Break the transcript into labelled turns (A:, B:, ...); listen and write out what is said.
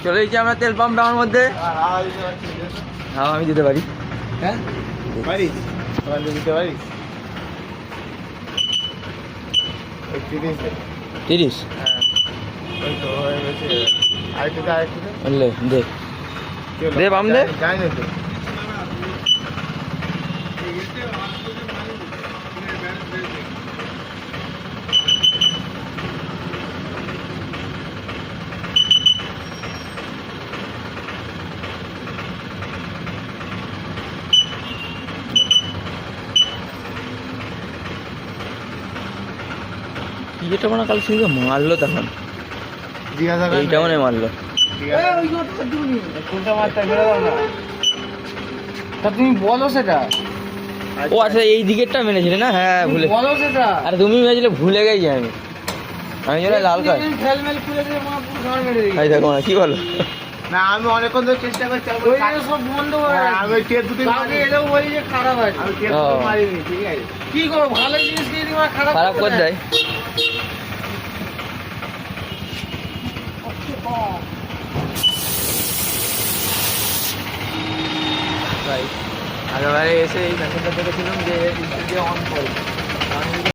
A: চলে এসেছি আমরা তেল পাম্প টাউনের মধ্যে। হ্যাঁ আমি দিতে পারি।
B: হ্যাঁ
C: পারিস দিতে পারিস
A: 30।
C: হ্যাঁ ওই তো হয়ে গেছে। আরেকটু
A: বললে দে দে পাম্প দে।
C: যাই না তো
A: এটা মানে কাল সঙ্গে মারলো তখন
C: জিজ্ঞাসা কর
A: এইটা মানে মারলো।
B: কোনটা মারটা বেরো না তা তুমি বলো সেটা।
A: ও আচ্ছা এই দিকেরটা মেরেছিলে না? হ্যাঁ ভুলে।
B: বলো সেটা।
A: আরে তুমি মেরেছিলে ভুলে গেছি আমি। আমি যেন লাল কার্ড।
B: ফেলমেল খুলে দিয়ে মা পুরো ঘর মেরে দিই।
A: এই দেখো না কি বলো।
C: না আমি অনেকক্ষণ ধরে চেষ্টা করছি
B: ওই যে সব বন্ধ হয়ে
C: হ্যাঁ,
B: গেছে।
C: আমি ওই টেপ দুটো
B: কাউকে এলেও বলি যে খারাপ আছে।
C: আমি টেপ
A: ও।
C: দুটো মারিনি ঠিক আছে
B: কি করবো ভালো জিনিস দিয়ে দিই খারাপ
A: খারাপ করে দেয়। আগেবারে এসে এই মেশিনটা দেখেছিলাম যে অন করে